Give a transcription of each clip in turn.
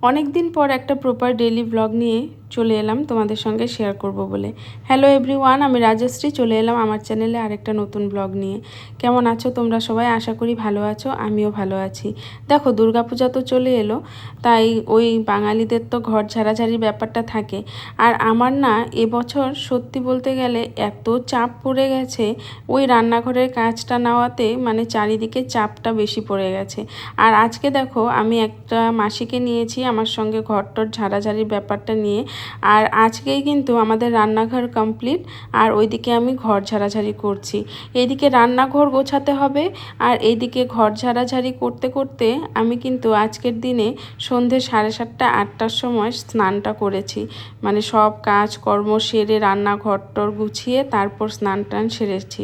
অনেক দিন পর একটা প্রপার ডেইলি ব্লগ নিয়ে চলে এলাম তোমাদের সঙ্গে শেয়ার করব বলে। হ্যালো এভরিওয়ান, আমি রাজশ্রী চলে এলাম আমার চ্যানেলে আরেকটা নতুন ব্লগ নিয়ে। কেমন আছো তোমরা সবাই? আশা করি ভালো আছো, আমিও ভালো আছি। দেখো দুর্গাপূজা তো চলে এলো, তাই ওই বাঙালিদের তো ঘর ঝাড়াঝাড়ির ব্যাপারটা থাকে। আর আমার না এবছর সত্যি বলতে গেলে এত চাপ পড়ে গেছে ওই রান্নাঘরের কাজটা নেওয়াতে, মানে চারিদিকে চাপটা বেশি পড়ে গেছে। আর আজকে দেখো আমি একটা মাসিকে নিয়েছি আমার সঙ্গে ঘরটর ঝাড়াঝাড়ির ব্যাপারটা নিয়ে। আর আজকেই কিন্তু আমাদের রান্নাঘর কমপ্লিট, আর ওইদিকে আমি ঘর ঝাড়াঝাড়ি করছি। এইদিকে রান্নাঘর গোছাতে হবে, আর এইদিকে ঘর ঝাড়াঝাড়ি করতে করতে আমি কিন্তু আজকের দিনে সন্ধে 7:30-8টার সময় স্নানটা করেছি। মানে সব কাজকর্ম সেরে রান্নাঘরটর গুছিয়ে তারপর স্নান টান সেরেছি।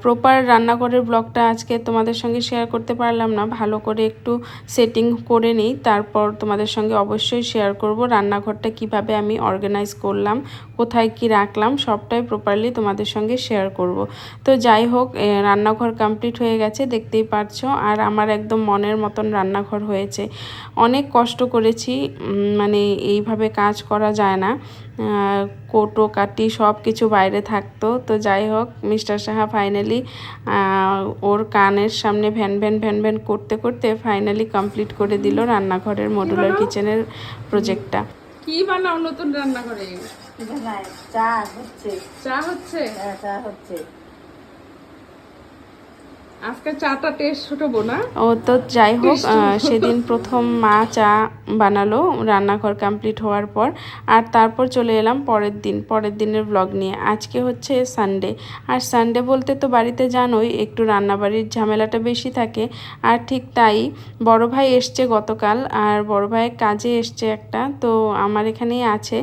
প্রপার রান্নাঘরের ব্লগটা আজকে তোমাদের সঙ্গে শেয়ার করতে পারলাম না, ভালো করে একটু সেটিং করে নিই, তারপর তোমাদের সঙ্গে অবশ্যই শেয়ার করব রান্নাঘরটা কিভাবে আমি অর্গানাইজ করলাম, কোথায় কি রাখলাম, সবটাই প্রপারলি তোমাদের সঙ্গে শেয়ার করব। তো যাই হোক, রান্নাঘর কমপ্লিট হয়ে গেছে দেখতেই পারছো, আর আমার একদম মনের মতন রান্নাঘর হয়েছে। অনেক কষ্ট করেছি, মানে এইভাবে কাজ করা যায় না, কোটো কাটি সব কিছু বাইরে থাকতো। তো যাই হোক, মিস্টার সাহা ফাইনালি ওর কানের সামনে ভ্যান ভ্যান ভ্যান ভ্যান করতে করতে ফাইনালি কমপ্লিট করে দিল রান্নাঘরের মডুলার কিচেনের প্রজেক্টটা। কি বানাও নতুন রান্নাঘরে? চা হচ্ছে। চা হচ্ছে? হ্যাঁ, চা হচ্ছে। আজকে চাটা টেস্ট হবো না ও। তো যাই হোক, সেদিন প্রথম মা চা বানালো রান্নাঘর কমপ্লিট হওয়ার পর, আর তারপর চলে এলাম পরের দিনের ব্লগ নিয়ে। আজকে হচ্ছে সানডে, আর সানডে বলতে তো বাড়িতে জানোই একটু রান্নাবাড়ির ঝামেলাটা বেশি থাকে। আর ঠিক তাই বড় ভাই এসছে গতকাল, আর বড় ভাইয়ের কাজে এসছে একটা, তো আমার এখানেই আছে।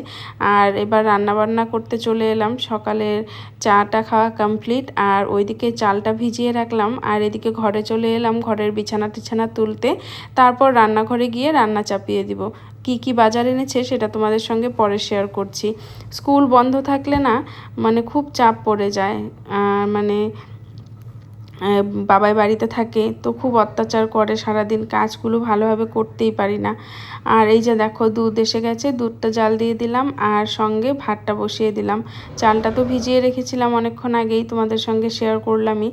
আর এবার রান্নাবান্না করতে চলে এলাম। সকালের চাটা খাওয়া কমপ্লিট, আর ওইদিকে চালটা ভিজিয়ে রাখলাম, আর এদিকে ঘরে চলে এলাম ঘরের বিছানা টিছানা তুলতে। তারপর রান্নাঘরে গিয়ে রান্না চাপিয়ে দিব। কি কি বাজার এনেছে সেটা তোমাদের সঙ্গে পরে শেয়ার করছি। স্কুল বন্ধ থাকলে না মানে খুব চাপ পড়ে যায়, মানে বাবাই বাড়িতে থাকে তো খুব অত্যাচার করে, সারাদিন কাজগুলো ভালোভাবে করতেই পারি না। আর এই যে দেখো দুধ এসে গেছে, দুধটা জাল দিয়ে দিলাম, আর সঙ্গে ভাতটা বসিয়ে দিলাম। চালটা তো ভিজিয়ে রেখেছিলাম অনেকক্ষণ আগেই, তোমাদের সঙ্গে শেয়ার করলামই।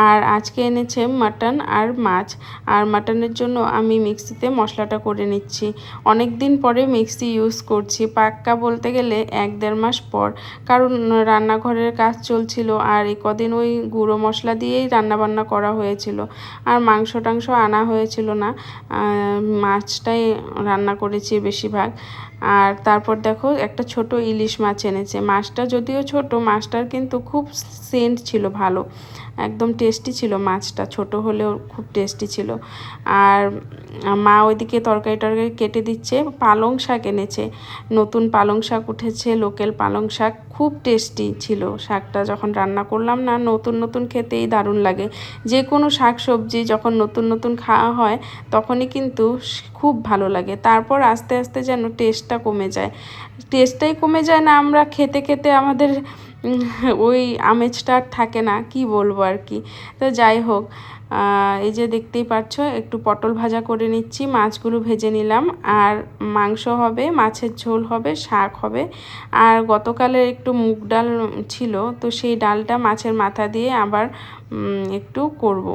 আর আজকে এনেছে মাটন আর মাছ, আর মাটনের জন্য আমি মিক্সিতে মশলাটা করে নিচ্ছি। অনেক দিন পরে মিক্সি ইউজ করছি, পাক্কা বলতে গেলে 1-1.5 মাস পর, কারণ রান্নাঘরের কাজ চলছিল, আর এই কদিন ওই গুঁড়ো মশলা দিয়েই রান্নাবান্না করা হয়েছিল, আর মাংস টাংস আনা হয়েছিল না, মাছটাই রান্না করেছি বেশিরভাগ। আর তারপর দেখো একটা ছোট ইলিশ মাছ এনেছে। মাছটা যদিও ছোট, মাছটার কিন্তু খুব সেন্ট ছিল, ভালো একদম টেস্টি ছিল মাছটা, ছোট হলেও খুব টেস্টি ছিল। আর মা ওইদিকে তরকারি টরকারি কেটে দিচ্ছে। পালং শাক এনেছে, নতুন পালং শাক উঠেছে, লোকাল পালং শাক, খুব টেস্টি ছিল শাকটা। যখন রান্না করলাম না, নতুন নতুন খেতেই দারুণ লাগে। যে কোনো শাক সবজি যখন নতুন নতুন খাওয়া হয় তখনই কিন্তু খুব ভালো লাগে। তারপর আস্তে আস্তে যেন টেস্টটা কমে যায়, টেস্টটাই কমে যায় না, আমরা খেতে খেতে আমাদের ওই আমেজটা আর থাকে না, কি বলবো আর কি। তো যাই হোক, এই যে দেখতেই পাচ্ছ একটু পটল ভাজা করে নিচ্ছি, মাছগুলো ভেজে নিলাম, আর মাংস হবে, মাছের ঝোল হবে, শাক হবে, আর গতকালের একটু মুগ ডাল ছিল, তো সেই ডালটা মাছের মাথা দিয়ে আবার একটু করব।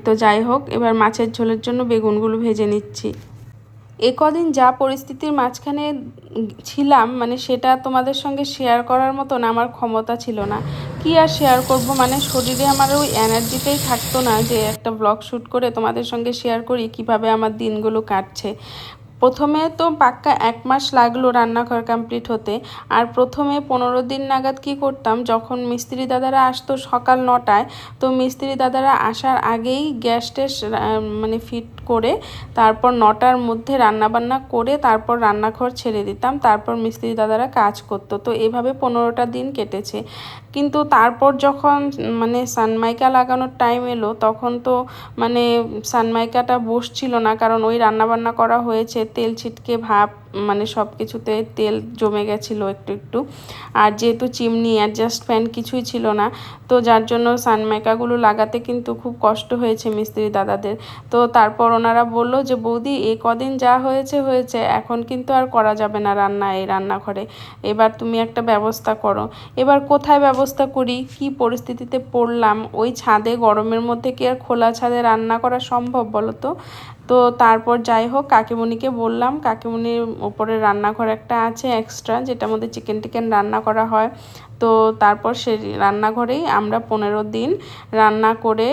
তো যাই হোক, এবার মাছের ঝোলের জন্য বেগুনগুলো ভেজে নিচ্ছি। কদিন যা পরিস্থিতির মাঝখানে ছিলাম, মানে সেটা তোমাদের সঙ্গে শেয়ার করার মতন আমার ক্ষমতা ছিল না। কি আর শেয়ার করব, মানে শরীরে আমার ওই এনার্জিটাই থাকতো না যে একটা ব্লগ শ্যুট করে তোমাদের সঙ্গে শেয়ার করি কিভাবে আমার দিনগুলো কাটছে। প্রথমে তো পাক্কা 1 মাস লাগলো রান্নাঘর কমপ্লিট হতে। আর প্রথমে 15 দিন নাগাদ কি করতাম, যখন মিস্ত্রি দাদারা আসতো সকাল 9টায়, তো মিস্ত্রি দাদারা আসার আগেই গ্যাস ট্যাস মানে ফিট করে তারপর 9টার মধ্যে রান্নাবান্না করে তারপর রান্নাঘর ছেড়ে দিতাম, তারপর মিস্ত্রি দাদারা কাজ করতো। তো এভাবে 15টা দিন কেটেছে। কিন্তু তারপর যখন মানে সানমাইকা লাগানোর টাইম এলো, তখন তো মানে সানমাইকাটা বসছিল না, কারণ ওই রান্নাবান্না করা হয়েছে তেল ছিটকে ভাব, মানে সব কিছুতে তেল জমে গেছিলো একটু একটু। আর যেহেতু চিমনি অ্যাডজাস্ট ফ্যান কিছুই ছিল না, তো যার জন্য সানমাইকাগুলো লাগাতে কিন্তু খুব কষ্ট হয়েছে মিস্ত্রি দাদাদের। তো তারপর ওনারা বললো যে বৌদি এই কদিন যা হয়েছে হয়েছে, এখন কিন্তু আর করা যাবে না রান্না এই রান্নাঘরে, এবার তুমি একটা ব্যবস্থা করো। এবার কোথায় ব্যবস্থা করি, কি পরিস্থিতিতে পড়লাম, ওই ছাদে গরমের মধ্যে কি আর খোলা ছাদে রান্না করা সম্ভব বলো তো? তো তারপর যাই হোক কাকিমণিকে বললাম, কাকিমণির ওপরে রান্নাঘর একটা আছে এক্সট্রা, যেটার মধ্যে চিকেন টিকেন রান্না করা হয়। তো তারপর সে রান্নাঘরেই আমরা 15 দিন রান্না করে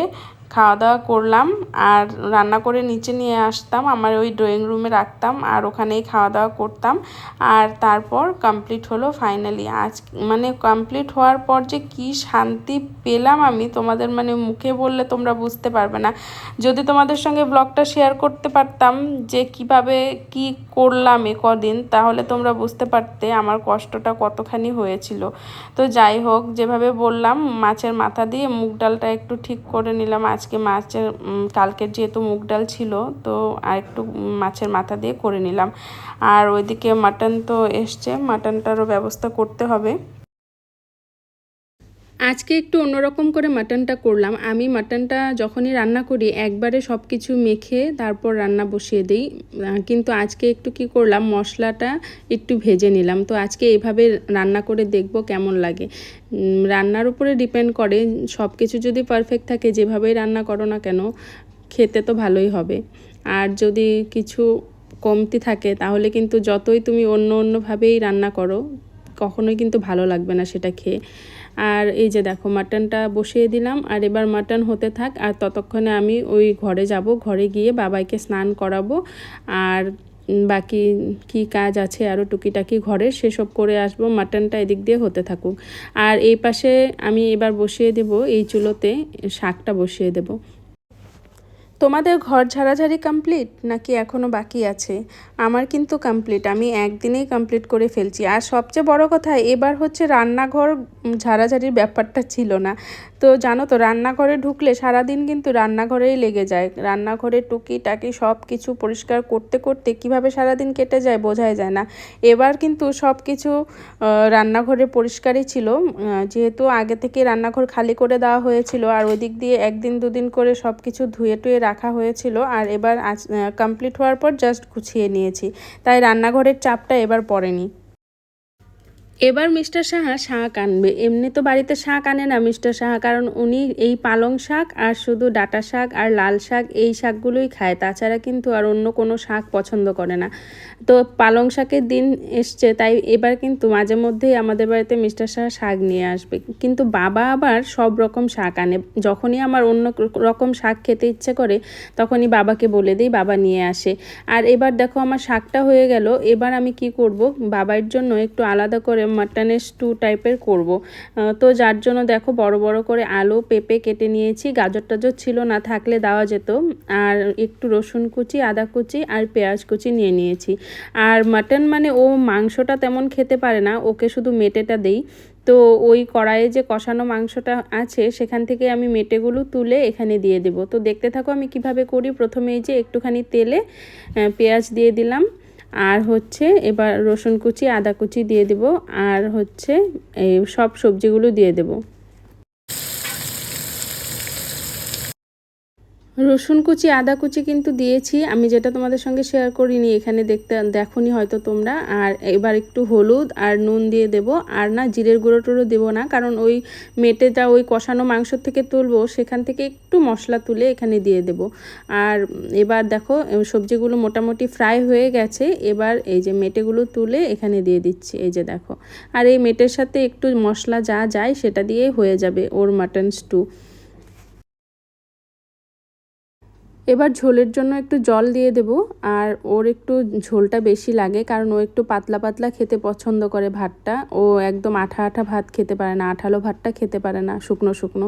খাওয়া দাওয়া করলাম। আর রান্না করে নিচে নিয়ে আসতাম, আমার ওই ড্রয়িং রুমে রাখতাম আর ওখানেই খাওয়া দাওয়া করতাম। আর তারপর কমপ্লিট হলো ফাইনালি। আজ মানে কমপ্লিট হওয়ার পর যে কি শান্তি পেলাম আমি, তোমাদের মানে মুখে বললে তোমরা বুঝতে পারবে না। যদি তোমাদের সঙ্গে ব্লগটা শেয়ার করতে পারতাম যে কিভাবে কি করলাম এ কদিন, তাহলে তোমরা বুঝতে পারতে আমার কষ্টটা কতখানি হয়েছিল। তো যাই হোক, যেভাবে বললাম মাছের মাথা দিয়ে মুগ ডালটা একটু ঠিক করে নিলাম আজকে। মাছের কালকের যেহেতু মুগ ডাল ছিল, তো আর একটু মাছের মাথা দিয়ে করে নিলাম। আর ওইদিকে মাটন তো এসছে, মাটনটারও ব্যবস্থা করতে হবে। আজকে একটু অন্যরকম করে মাটনটা করলাম। আমি মাটনটা যখনই রান্না করি একবারে সব কিছু মেখে তারপর রান্না বসিয়ে দিই, কিন্তু আজকে একটু কি করলাম, মশলাটা একটু ভেজে নিলাম। তো আজকে এইভাবে রান্না করে দেখব কেমন লাগে। রান্নার উপরে ডিপেন্ড করে, সব কিছু যদি পারফেক্ট থাকে যেভাবেই রান্না করো না কেন খেতে তো ভালোই হবে। আর যদি কিছু কমতি থাকে তাহলে কিন্তু যতই তুমি অন্যভাবেই রান্না করো কখনোই কিন্তু ভালো লাগবে না সেটা খেয়ে। আর এই যে দেখো মাটনটা বসিয়ে দিলাম, আর এবার মাটন হতে থাক। আর ততক্ষণে আমি ওই ঘরে যাব, ঘরে গিয়ে বাবাইকে স্নান করাবো। আর বাকি কি কাজ আছে আরও টুকিটাকি ঘরে সেসব করে আসবো। মাটনটা এদিক দিয়ে হতে থাকুক। আর এই পাশে আমি এবার বসিয়ে দেব, এই চুলোতে শাকটা বসিয়ে দেব। তোমাদের ঘর ঝাড়াঝাড়ি কমপ্লিট নাকি এখনও বাকি আছে? আমার কিন্তু কমপ্লিট, আমি একদিনেই কমপ্লিট করে ফেলছি। আর সবচেয়ে বড় কথা এবার হচ্ছে রান্নাঘর ঝাড়াঝাড়ির ব্যাপারটা ছিল না। তো জানো তো রান্নাঘরে ঢুকলে সারাদিন কিন্তু রান্নাঘরেই লেগে যায়। রান্নাঘরে টুকিটাকি সব কিছু পরিষ্কার করতে করতে কিভাবে সারাদিন কেটে যায় বোঝাই যায় না। এবার কিন্তু সব কিছু রান্নাঘরে পরিষ্কারই ছিল, যেহেতু আগে থেকে রান্নাঘর খালি করে দেওয়া হয়েছিল। আর ওই দিক দিয়ে একদিন দুদিন করে সব কিছু ধুয়ে টুয়ে রাখা হয়েছিল। আর এবার কমপ্লিট হওয়ার পর জাস্ট গুছিয়ে নিয়েছি, তাই রান্নাঘরের চাপটা এবার পড়েনি। এবার মিস্টার সাহা শাক আনবে। এমনি তো বাড়িতে শাক আনে না মিস্টার সাহা, কারণ উনি এই পালং শাক আর শুধু ডাঁটা শাক আর লাল শাক এই শাকগুলোই খায়, তাছাড়া কিন্তু আর অন্য কোনো শাক পছন্দ করে না। তো পালং শাকের দিন এসছে, তাই এবার কিন্তু মাঝে মধ্যেই আমাদের বাড়িতে মিস্টার সাহা শাক নিয়ে আসবে। কিন্তু বাবা আবার সব রকম শাক আনে, যখনই আমার অন্য রকম শাক খেতে ইচ্ছে করে তখনই বাবাকে বলে দিই, বাবা নিয়ে আসে। আর এবার দেখো আমার শাকটা হয়ে গেল। এবার আমি কি করব, বাবার জন্য একটু আলাদা করে মাটনের স্টু টাইপের করব। তো যার জন্য দেখো বড় বড় করে আলু পেঁপে কেটে নিয়েছি, গাজর টাজর ছিল না, থাকলে দেওয়া যেত। আর একটু রসুন কুচি আদা কুচি আর পেঁয়াজ কুচি নিয়ে নিয়েছি। আর মাটন মানে ও মাংসটা তেমন খেতে পারে না, ওকে শুধু মেটেটা দেই। তো ওই কড়াইয়ে যে কষানো মাংসটা আছে সেখান থেকে আমি মেটেগুলো তুলে এখানে দিয়ে দেব। তো দেখতে থাকো আমি কিভাবে করি। প্রথমে এই যে একটুখানি তেলে পেঁয়াজ দিয়ে দিলাম, আর হচ্ছে এবার রসুন কুচি আদা কুচি দিয়ে দেব, আর হচ্ছে এই সব সবজিগুলো দিয়ে দেব। রসুন কুচি আদা কুচি কিন্তু দিয়েছি, আমি যেটা তোমাদের সঙ্গে শেয়ার করিনি, এখানে দেখোনি হয়তো তোমরা। আর এবার একটু হলুদ আর নুন দিয়ে দেব। আর না জিরের গুঁড়ো টুড়ো দেবো না, কারণ ওই মেটেটা ওই কষানো মাংস থেকে তুলবো, সেখান থেকে একটু মশলা তুলে এখানে দিয়ে দেব। আর এবার দেখো সবজিগুলো মোটামুটি ফ্রাই হয়ে গেছে, এবার এই যে মেটেগুলো তুলে এখানে দিয়ে দিচ্ছি, এই যে দেখো। আর এই মেটের সাথে একটু মশলা যা যায় সেটা দিয়েই হয়ে যাবে ওর মাটন স্টু। এবার ঝোলের জন্য একটু জল দিয়ে দেব। আর ওর একটু ঝোলটা বেশি লাগে, কারণ ও একটু পাতলা পাতলা খেতে পছন্দ করে ভাতটা। ও একদম আঠা আঠা ভাত খেতে পারে না, আঠালো ভাতটা খেতে পারে না, শুকনো শুকনো।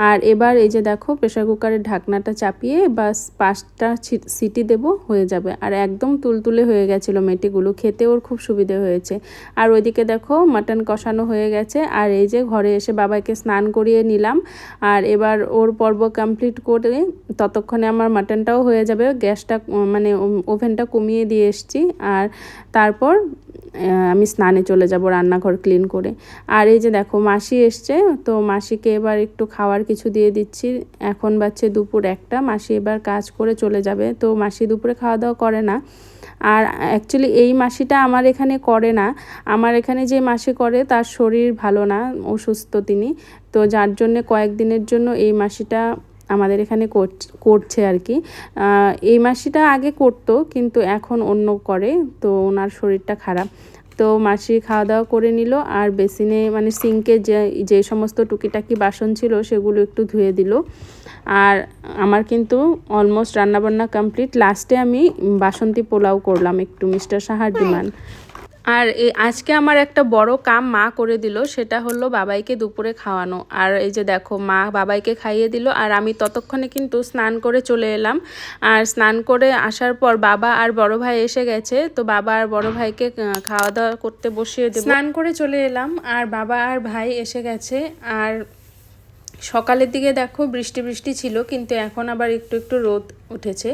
আর এবার এই যে দেখো প্রেসার কুকারের ঢাকনাটা চাপিয়ে বাস 5টা সিটি দেব, হয়ে যাবে। আর একদম তুলতুলে হয়ে গেছিলো মেটেগুলো, খেতে ওর খুব সুবিধে হয়েছে। আর ওইদিকে দেখো মাটন কষানো হয়ে গেছে। আর এই যে ঘরে এসে বাবাকে স্নান করিয়ে নিলাম। আর এবার ওর পর্ব কমপ্লিট করে ততক্ষণে আমার মাটনটাও হয়ে যাবে। গ্যাসটা মানে ওভেনটা কমিয়ে দিয়ে এসেছি। আর তারপর আমি স্নানে চলে যাব রান্নাঘর ক্লিন করে। আর এই যে দেখো মাসি এসছে, তো মাসিকে এবার একটু খাওয়ার কিছু দিয়ে দিচ্ছি। এখন বাজছে দুপুর 1টা, মাসি এবার কাজ করে চলে যাবে, তো মাসি দুপুরে খাওয়া দাওয়া করে না। আর অ্যাকচুয়ালি এই মাসিটা আমার এখানে করে না, আমার এখানে যে মাসি করে তার শরীর ভালো না, অসুস্থ তিনি, তো যার জন্য কয়েকদিনের জন্য এই মাসিটা আমাদের এখানে করছে আর কি। এই মাসিটা আগে করতো কিন্তু এখন অন্য করে, তো ওনার শরীরটা খারাপ। তো মাসি খাওয়া দাওয়া করে নিল আর বেসিনে মানে সিঙ্কে যে সমস্ত টুকিটাকি বাসন ছিল সেগুলো একটু ধুয়ে দিল। আর আমার কিন্তু অলমোস্ট রান্নাবান্না কমপ্লিট। লাস্টে আমি বাসন্তী পোলাও করলাম একটু মিস্টার সাহার ডিমান্ড। আর আজকে আমার একটা বড় কাম মা করে দিল, সেটা হলো বাবাইকে দুপুরে খাওয়ানো। আর এই যে দেখো মা বাবাইকে খাইয়ে দিল আর আমি ততক্ষণে কিন্তু স্নান করে চলে এলাম। আর স্নান করে আসার পর বাবা আর বড় ভাই এসে গেছে, তো বাবা আর বড় ভাইকে খাওয়া দাওয়া করতে বসিয়ে দেব। স্নান করে চলে এলাম আর বাবা আর ভাই এসে গেছে। আর সকালের দিকে দেখো বৃষ্টি বৃষ্টি ছিল, কিন্তু এখন আবার একটু একটু রোদ উঠেছে।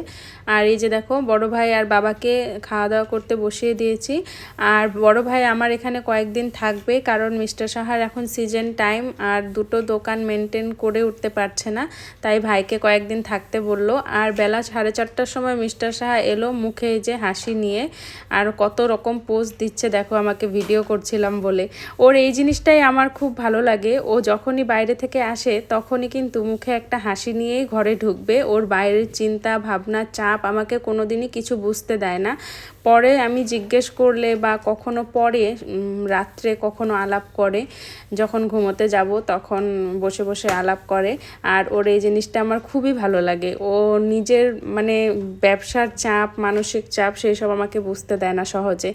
আর এই যে দেখো বড় ভাই আর বাবাকে খাওয়া দাওয়া করতে বসিয়ে দিয়েছি। আর বড় ভাই আমার এখানে কয়েকদিন থাকবে, কারণ মিস্টার সাহার এখন সিজন টাইম আর দুটো দোকান মেনটেন করে উঠতে পারছে না, তাই ভাইকে কয়েকদিন থাকতে বললো। আর বেলা 4:30টার সময় মিস্টার সাহা এলো, মুখে এই যে হাসি নিয়ে, আর কত রকম পোজ দিচ্ছে দেখো আমাকে ভিডিও করছিলাম বলে। ওর এই জিনিসটাই আমার খুব ভালো লাগে, ও যখনই বাইরে থেকে আসে তখনই কিন্তু মুখে একটা হাসি নিয়েই ঘরে ঢুকবে। ওর বাইরের চিন্তা ভাবনা চাপ আমাকে কোনোদিনই কিছু বুঝতে দেয় না। পরে আমি জিজ্ঞেস করলে বা কখনো পরে রাত্রে কখনো আলাপ করে, যখন ঘুমোতে যাব তখন বসে বসে আলাপ করে। আর ওর এই জিনিসটা আমার খুবই ভালো লাগে। ও নিজের মানে ব্যবসার চাপ, মানসিক চাপ সেই সব আমাকে বুঝতে দেয় না সহজে।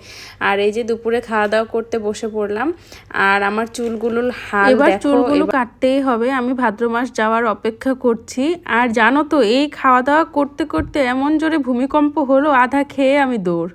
আর এই যে দুপুরে খাওয়া দাওয়া করতে বসে পড়লাম। আর আমার চুলগুলোর হাল দেখো, এবার চুলগুলো কাটতেই হবে, আমি ভাদ্র মাস যাওয়ার অপেক্ষা করছি। আর জানো তো এই খাওয়া দাওয়া করতে করতে এমন জোরে ভূমিকম্প হলো, আধা খেয়ে আমি দৌড়।